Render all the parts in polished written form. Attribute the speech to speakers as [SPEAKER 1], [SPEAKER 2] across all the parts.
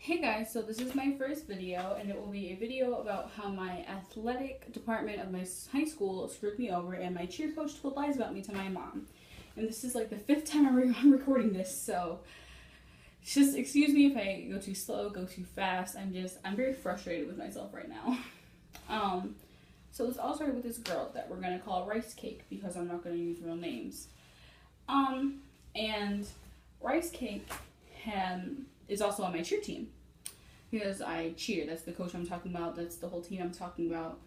[SPEAKER 1] Hey guys, so this is my first video and it will be a video about how my athletic department of my high school screwed me over and my cheer coach told lies about me to my mom. And this is like the fifth time I'm recording this, so just excuse me if I go too slow, go too fast. I'm very frustrated with myself right now. So this all started with this girl that we're gonna call Rice Cake because I'm not gonna use real names. And Rice Cake is also on my cheer team because I cheer. That's the coach I'm talking about. That's the whole team I'm talking about.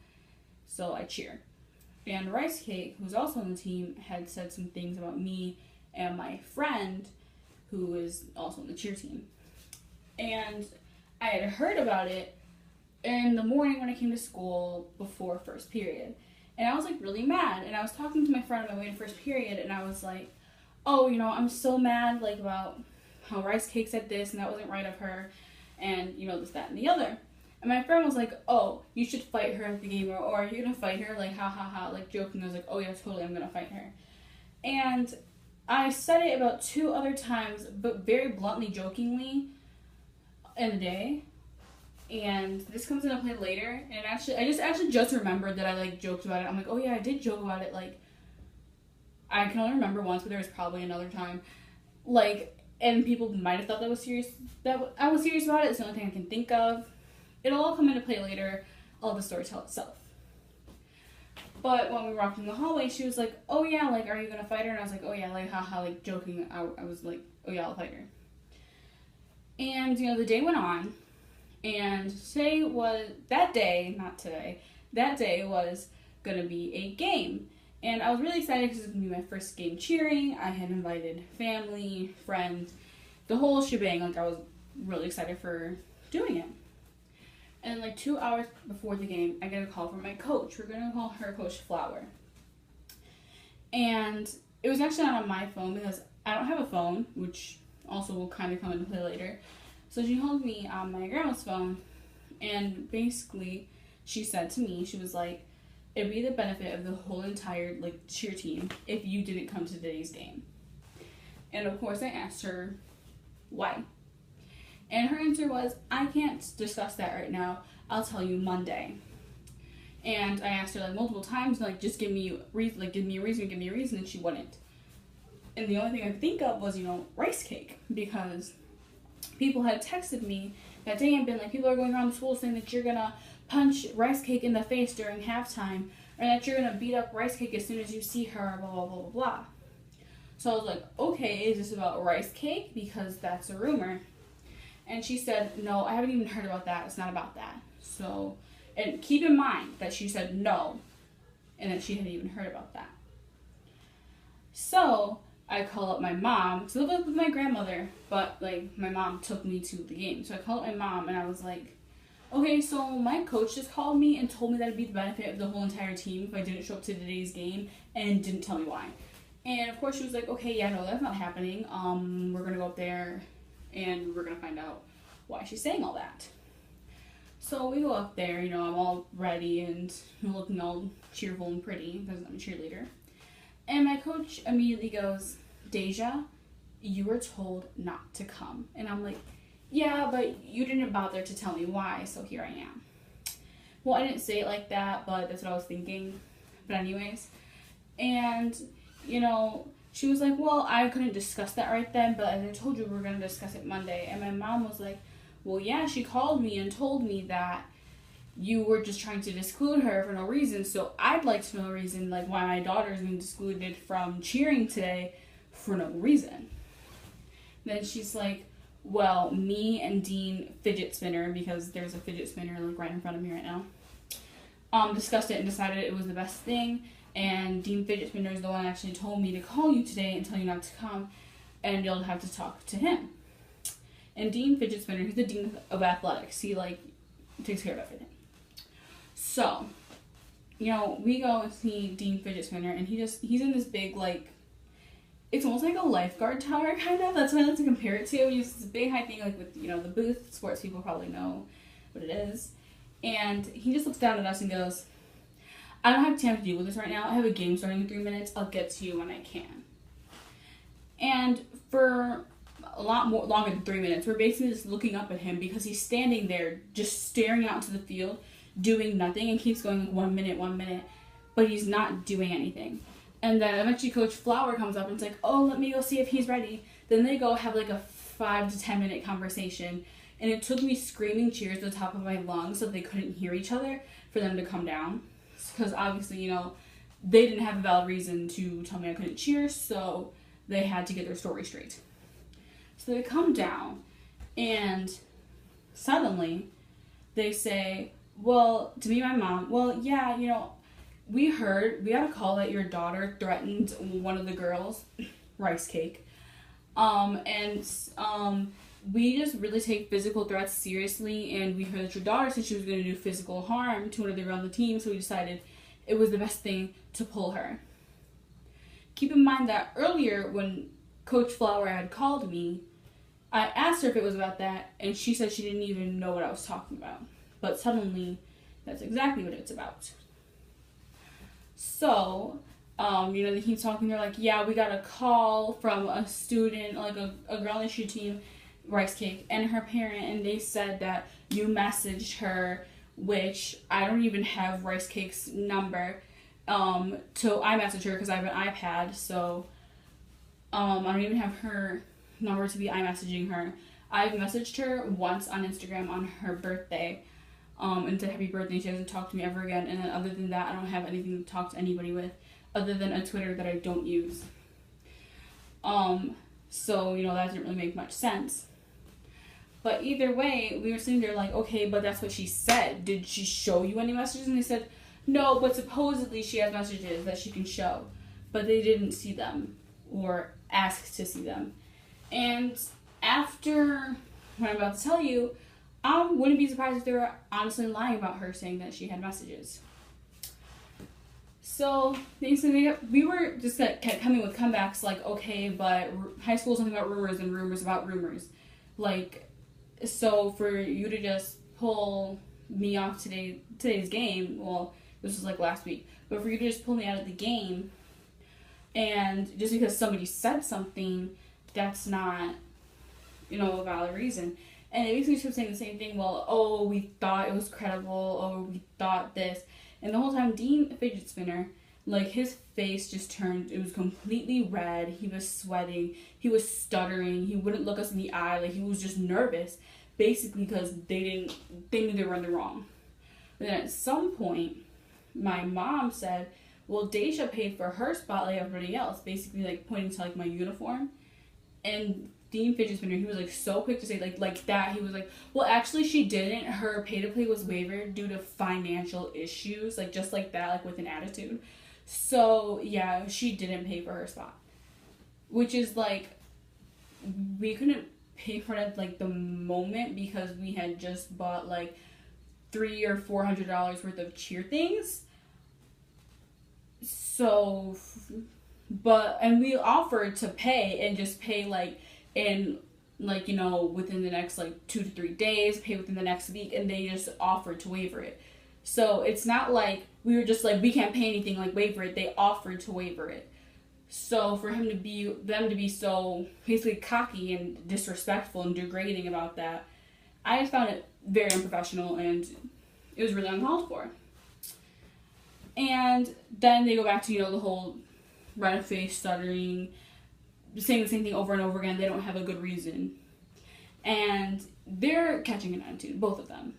[SPEAKER 1] So I cheer. And Rice Cake, who's also on the team, had said some things about me and my friend who is also on the cheer team. And I had heard about it in the morning when I came to school before first period. And I was like really mad. And I was talking to my friend on my way to first period and I was like, oh, I'm so mad like about how Rice Cake said this and that wasn't right of her and this, that, and the other. And my friend was like, oh, you should fight her at the game, or are you gonna fight her? Like, ha ha ha, like joking. I was like, oh yeah, totally, I'm gonna fight her. And I said it about 2 other times, but very bluntly, jokingly in the day. And this comes into play later, and I just remembered that I like joked about it. I'm like, oh yeah, I did joke about it. Like, I can only remember once, but there was probably another time. Like, and people might have thought that was serious. That I was serious about it. It's the only thing I can think of. It'll all come into play later. I'll let the story tell itself. But when we were walking the hallway, she was like, "Oh yeah, like, are you gonna fight her?" And I was like, "Oh yeah, like, haha," like joking. I was like, "Oh yeah, I'll fight her." And the day went on, and today was that day, not today. That day was gonna be a game. And I was really excited because it was going to be my first game cheering. I had invited family, friends, the whole shebang. Like, I was really excited for doing it. And like 2 hours before the game, I get a call from my coach. We're going to call her Coach Flower. And it was actually not on my phone because I don't have a phone, which also will kind of come into play later. So she called me on my grandma's phone. And basically, she said to me, she was like, it'd be the benefit of the whole entire cheer team if you didn't come to today's game. And of course I asked her why. And her answer was, I can't discuss that right now. I'll tell you Monday. And I asked her multiple times, just give me a reason, give me a reason, and she wouldn't. And the only thing I could think of was, Rice Cake, because people had texted me that day and been like, people are going around the school saying that you're gonna punch Rice Cake in the face during halftime, or that you're gonna beat up Rice Cake as soon as you see her, blah blah blah blah blah. So I was like, okay, is this about Rice Cake? Because that's a rumor. And she said, no, I haven't even heard about that. It's not about that. So, and keep in mind that she said no, and that she hadn't even heard about that. So I call up my mom, because I live with my grandmother, but my mom took me to the game. So I called up my mom and I was like, okay, so my coach just called me and told me that it'd be the benefit of the whole entire team if I didn't show up to today's game, and didn't tell me why. And of course she was like, okay, yeah, no, that's not happening. We're gonna go up there and we're gonna find out why she's saying all that. So we go up there, I'm all ready and looking all cheerful and pretty because I'm a cheerleader. And my coach immediately goes, Deja, you were told not to come. And I'm like, yeah, but you didn't bother to tell me why, so here I am. Well, I didn't say it like that, but that's what I was thinking. But anyways, and, she was like, well, I couldn't discuss that right then, but as I told you, we're going to discuss it Monday. And my mom was like, well, yeah, she called me and told me that you were just trying to exclude her for no reason, so I'd like to know the reason, why my daughter is being excluded from cheering today for no reason. Then she's like, well, me and Dean Fidget Spinner, because there's a fidget spinner right in front of me right now, discussed it and decided it was the best thing. And Dean Fidget Spinner is the one that actually told me to call you today and tell you not to come, and you'll have to talk to him. And Dean Fidget Spinner, he's the dean of athletics. He takes care of everything. So, we go and see Dean Fidget Spinner, and he's in this big it's almost like a lifeguard tower, kind of. That's what I like to compare it to. It's this big high thing, with, the booth. Sports people probably know what it is. And he just looks down at us and goes, I don't have time to deal with this right now. I have a game starting in 3 minutes. I'll get to you when I can. And for a lot more longer than 3 minutes. We're basically just looking up at him because he's standing there just staring out into the field, doing nothing, and keeps going like 1 minute, 1 minute, but he's not doing anything. And then eventually Coach Flower comes up and it's like, oh, let me go see if he's ready. Then they go have like a 5 to 10 minute conversation. And it took me screaming cheers to the top of my lungs so they couldn't hear each other for them to come down. Because obviously, you know, they didn't have a valid reason to tell me I couldn't cheer, so they had to get their story straight. So they come down, and suddenly they say, well, to me and my mom, well, yeah, you know, we got a call that your daughter threatened one of the girls, rice cake. We just really take physical threats seriously, and we heard that your daughter said she was going to do physical harm to one of the on the team, so we decided it was the best thing to pull her. Keep in mind that earlier when Coach Flower had called me, I asked her if it was about that, and she said she didn't even know what I was talking about. But suddenly, that's exactly what it's about. So, you know, they keep talking, they're like, yeah, we got a call from a student, like a girl on the shoe team, rice cake, and her parent, and they said that you messaged her, which I don't even have rice cake's number. So I messaged her because I have an iPad, so I don't even have her number to be iMessaging her. I've messaged her once on Instagram on her birthday, and said happy birthday. She hasn't talked to me ever again, and then other than that, I don't have anything to talk to anybody with other than a Twitter that I don't use. So, you know, that didn't really make much sense. But either way, we were sitting there like, okay, but that's what she said. Did she show you any messages? And they said, no, but supposedly she has messages that she can show. But they didn't see them or ask to see them. And after what I'm about to tell you, I wouldn't be surprised if they were honestly lying about her saying that she had messages. So basically, we were just kept coming with comebacks like, okay, but high school is something about rumors and rumors about rumors. Like, so for you to just pull me off today's game, well, this was like last week, but for you to just pull me out of the game, and just because somebody said something, that's not, you know, a valid reason. And it basically kept saying the same thing, well, oh, we thought it was credible, oh, we thought this. And the whole time, Dean Fidget Spinner, like, his face just turned, it was completely red, he was sweating, he was stuttering, he wouldn't look us in the eye, like, he was just nervous, basically because they knew they were in the wrong. But then at some point, my mom said, well, Deja paid for her spot like everybody else, basically, like, pointing to, like, my uniform. And Dean Fidget Spinner, he was, like, so quick to say, like that, he was like, well, actually, she didn't. Her pay-to-play was waived due to financial issues, like, just like that, like, with an attitude. So, yeah, she didn't pay for her spot. Which is, like, we couldn't pay for it at, like, the moment because we had just bought, like, $300 or $400 worth of cheer things. So, and we offered to pay and just pay, like, in, like, you know, within the next, like, 2 to 3 days, pay within the next week, and they just offered to waiver it. So it's not like we were just like, we can't pay anything, like, waiver it. They offered to waiver it. So for them to be so basically cocky and disrespectful and degrading about that, I just found it very unprofessional, and it was really uncalled for. And then they go back to, you know, the whole red face, stuttering, saying the same thing over and over again. They don't have a good reason. And they're catching an attitude, both of them.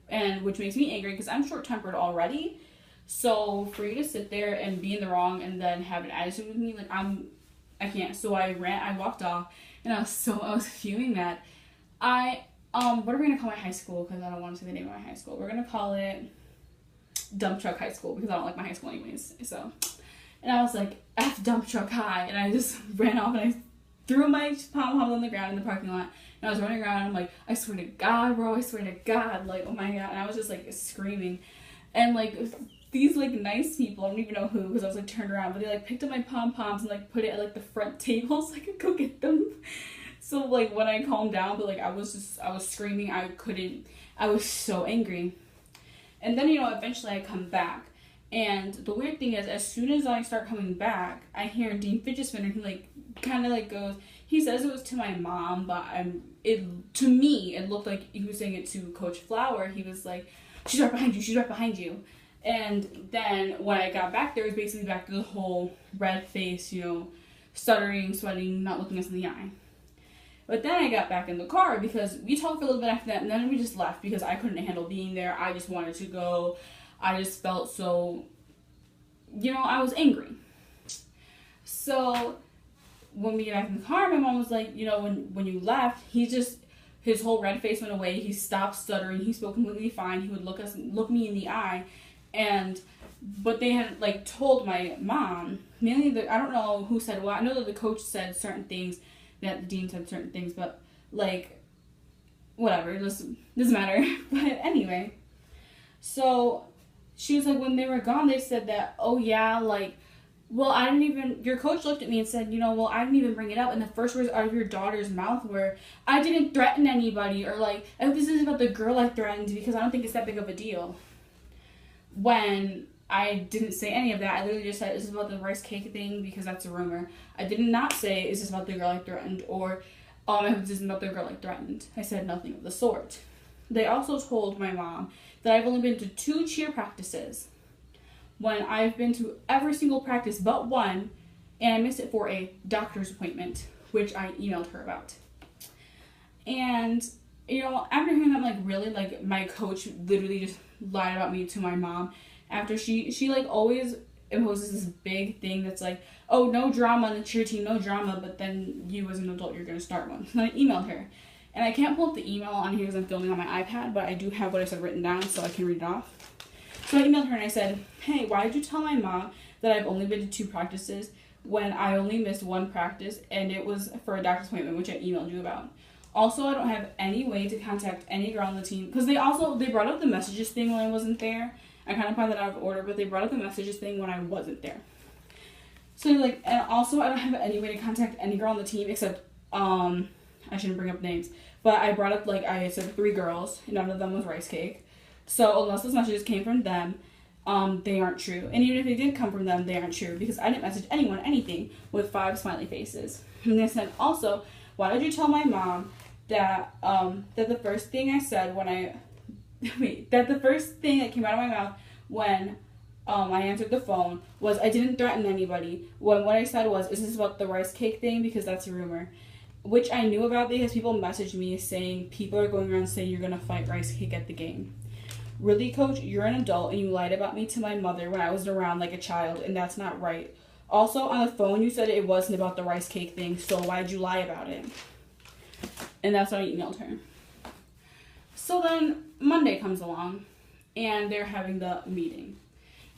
[SPEAKER 1] And which makes me angry because I'm short-tempered already. So for you to sit there and be in the wrong and then have an attitude with me, like, I can't. So I walked off, and I was fuming that. What are we gonna call my high school? Because I don't want to say the name of my high school. We're gonna call it Dump Truck High School because I don't like my high school anyways. So, and I was like, F Dump Truck High, and I just ran off and I threw my pom-poms on the ground in the parking lot. And I was running around and I'm like, I swear to God, bro, I swear to God, like, oh my God. And I was just like screaming. And like these like nice people, I don't even know who, because I was like turned around, but they like picked up my pom-poms and like put it at like the front table so I could go get them. So like when I calmed down, but like I was screaming, I was so angry. And then, you know, eventually I come back. And the weird thing is, as soon as I start coming back, I hear Dean Fidget Spinner, he like kind of like goes, he says it was to my mom, but to me, it looked like he was saying it to Coach Flower. He was like, she's right behind you, she's right behind you. And then when I got back there, it was basically back to the whole red face, stuttering, sweating, not looking us in the eye. But then I got back in the car because we talked for a little bit after that, and then we just left because I couldn't handle being there. I just wanted to go. I just felt so, I was angry. So when we get back in the car, my mom was like, when you left, his whole red face went away. He stopped stuttering. He spoke completely fine. He would look me in the eye. But they had, told my mom, mainly, I don't know who said what. I know that the coach said certain things, that the dean said certain things, but, whatever, it doesn't matter. But anyway, so she was like, when they were gone, they said that, oh yeah, your coach looked at me and said, I didn't even bring it up. And the first words out of your daughter's mouth were, I didn't threaten anybody, or oh, this is about the girl I threatened because I don't think it's that big of a deal. When I didn't say any of that, I literally just said, is this about the rice cake thing because that's a rumor. I did not say, is this about the girl I threatened, or is this about the girl I threatened. I said nothing of the sort. They also told my mom that I've only been to 2 cheer practices, when I've been to every single practice but one, and I missed it for a doctor's appointment, which I emailed her about. And, after hearing that, really, my coach literally just lied about me to my mom. After she always imposes this big thing that's oh, no drama on the cheer team, no drama, but then you as an adult, you're going to start one. And I emailed her. And I can't pull up the email on here because I'm filming on my iPad, but I do have what I said written down so I can read it off. So I emailed her and I said, hey, why did you tell my mom that I've only been to 2 practices when I only missed 1 practice and it was for a doctor's appointment, which I emailed you about? Also, I don't have any way to contact any girl on the team, because they brought up the messages thing when I wasn't there. I kind of found that out of order, but they brought up the messages thing when I wasn't there. So and also I don't have any way to contact any girl on the team except, I shouldn't bring up names, but I brought up, I said 3 girls, and none of them was rice cake. So unless those messages came from them, they aren't true. And even if they did come from them, they aren't true, because I didn't message anyone anything with 5 smiley faces. And they said, also, why did you tell my mom that the first thing I said that the first thing that came out of my mouth when I answered the phone was, I didn't threaten anybody, when what I said was, is this about the rice cake thing, because that's a rumor. Which I knew about because people messaged me saying people are going around saying you're going to fight rice cake at the game. Really, Coach, you're an adult and you lied about me to my mother when I was around like a child, and that's not right. Also, on the phone, you said it wasn't about the rice cake thing, so why did you lie about it? And that's what I emailed her. So then Monday comes along, and they're having the meeting.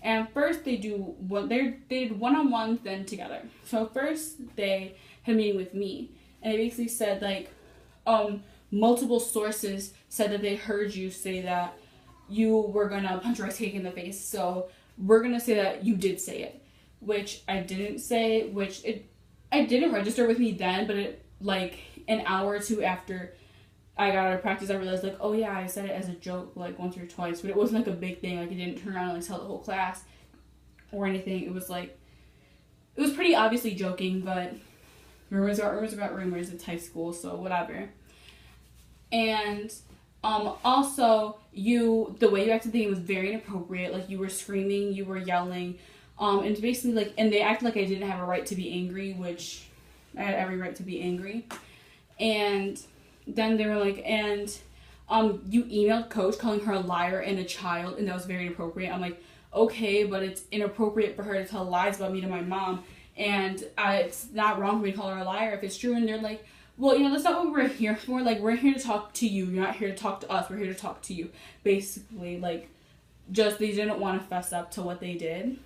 [SPEAKER 1] And first they did one-on-ones, then together. So first they had a meeting with me, and they basically said multiple sources said that they heard you say that you were gonna punch rice cake in the face. So we're gonna say that you did say it, which I didn't say, I didn't register with me then, but it an hour or 2 after I got out of practice, I realized oh yeah, I said it as a joke once or twice, but it wasn't a big thing. It didn't turn around and tell the whole class or anything. It was it was pretty obviously joking, but rumors about rumors. It's high school, so whatever. And also the way you acted the game was very inappropriate. You were screaming, you were yelling, and basically and they acted like I didn't have a right to be angry, which I had every right to be angry. And then they were you emailed Coach calling her a liar and a child, and that was very inappropriate. I'm okay, but it's inappropriate for her to tell lies about me to my mom, and it's not wrong for me to call her a liar if it's true. And they're well, that's not what we're here for. We're here to talk to you. You're not here to talk to us. We're here to talk to you. Basically, just they didn't want to fess up to what they did.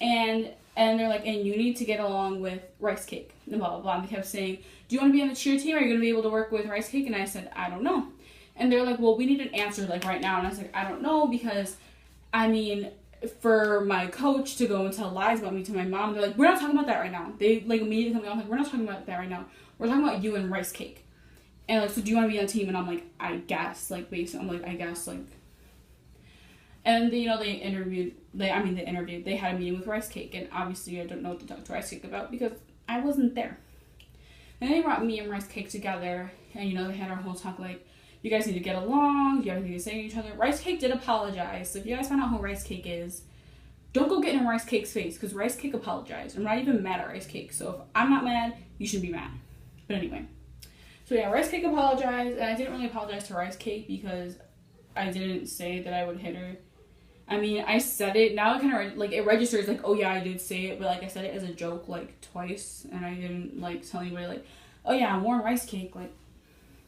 [SPEAKER 1] And they're and you need to get along with rice cake, and blah, blah, blah. And they kept saying, do you want to be on the cheer team? Are you going to be able to work with rice cake? And I said, I don't know. And they're well, we need an answer, right now. And I was I don't know, because, for my coach to go and tell lies about me to my mom, they're we're not talking about that right now. They, immediately come down, we're not talking about that right now. We're talking about you and rice cake. And, so do you want to be on a team? And I'm I guess, basically, I'm I guess, And, they interviewed, they had a meeting with rice cake, and obviously I don't know what to talk to rice cake about because I wasn't there. And they brought me and Rice Cake together, and you know, they had our whole talk like, you guys need to get along, you guys need to say to each other. Rice Cake did apologize, so if you guys find out who Rice Cake is, don't go get in Rice Cake's face, because Rice Cake apologized. I'm not even mad at Rice Cake, so if I'm not mad, you shouldn't be mad. But anyway, so yeah, Rice Cake apologized, and I didn't really apologize to Rice Cake because I didn't say that I would hit her. I mean, I said it, now it kind of, like, it registers, like, oh yeah, I did say it, but, like, I said it as a joke, like, twice, and I didn't, like, tell anybody, like, oh yeah, I'm wearing Rice Cake, like,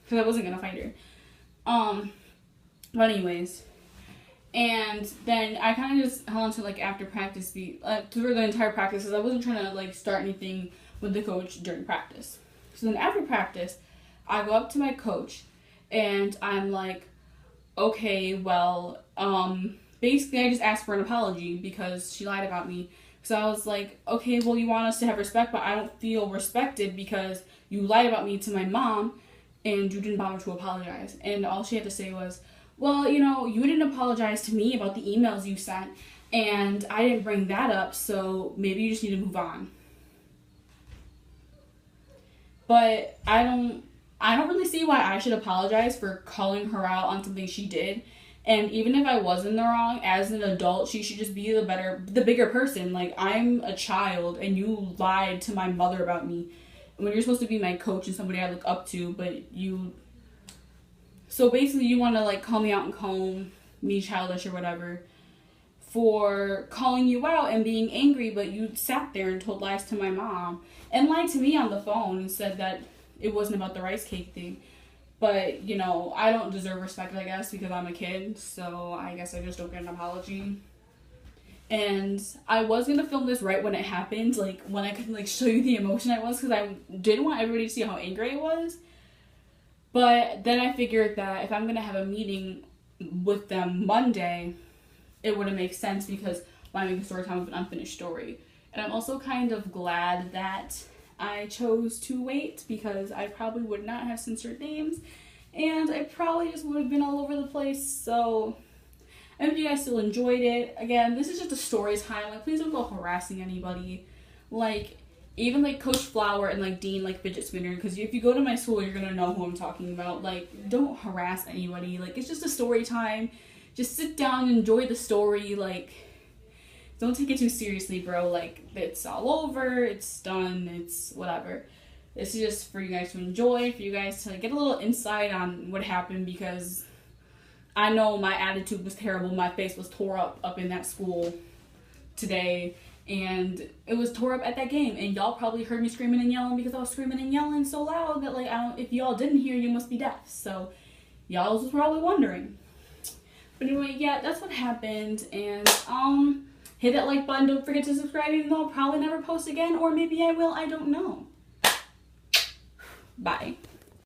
[SPEAKER 1] because I wasn't gonna fight her. But anyways, and then I kind of just held on to, like, after practice, through the entire practice, because I wasn't trying to, like, start anything with the coach during practice. So then after practice, I go up to my coach, and I'm like, okay, well, basically I just asked for an apology because she lied about me. So I was like, okay, well, you want us to have respect, but I don't feel respected because you lied about me to my mom, and you didn't bother to apologize. And all she had to say was, well, you know, you didn't apologize to me about the emails you sent, and I didn't bring that up, so maybe you just need to move on. But I don't really see why I should apologize for calling her out on something she did. And even if I was in the wrong, as an adult, she should just be the bigger person. Like, I'm a child, and you lied to my mother about me. When you're supposed to be my coach and somebody I look up to, but you... So basically, you want to, like, call me out and call me childish or whatever for calling you out and being angry, but you sat there and told lies to my mom and lied to me on the phone and said that it wasn't about the Rice Cake thing. But, you know, I don't deserve respect, I guess, because I'm a kid, so I guess I just don't get an apology. And I was going to film this right when it happened, like, when I could, like, show you the emotion I was, because I did want everybody to see how angry I was. But then I figured that if I'm going to have a meeting with them Monday, it wouldn't make sense because I'm making a story time of an unfinished story. And I'm also kind of glad that I chose to wait because I probably would not have censored names and I probably just would have been all over the place. So I hope you guys still enjoyed it. Again, this is just a story time. Like, please don't go harassing anybody. Like, even like Coach Flower and like Dean like Fidget Spinner, because if you go to my school, you're gonna know who I'm talking about. Like, don't harass anybody. Like, it's just a story time. Just sit down and enjoy the story. Like, don't take it too seriously, bro. Like, it's all over, it's done, it's whatever. This is just for you guys to enjoy, for you guys to get a little insight on what happened, because I know my attitude was terrible. My face was tore up in that school today, and it was tore up at that game, and y'all probably heard me screaming and yelling because I was screaming and yelling so loud that, like, if y'all didn't hear, you must be deaf. So y'all was probably wondering. But anyway, yeah, that's what happened, and hit that like button. Don't forget to subscribe, even though I'll probably never post again, or maybe I will, I don't know. Bye.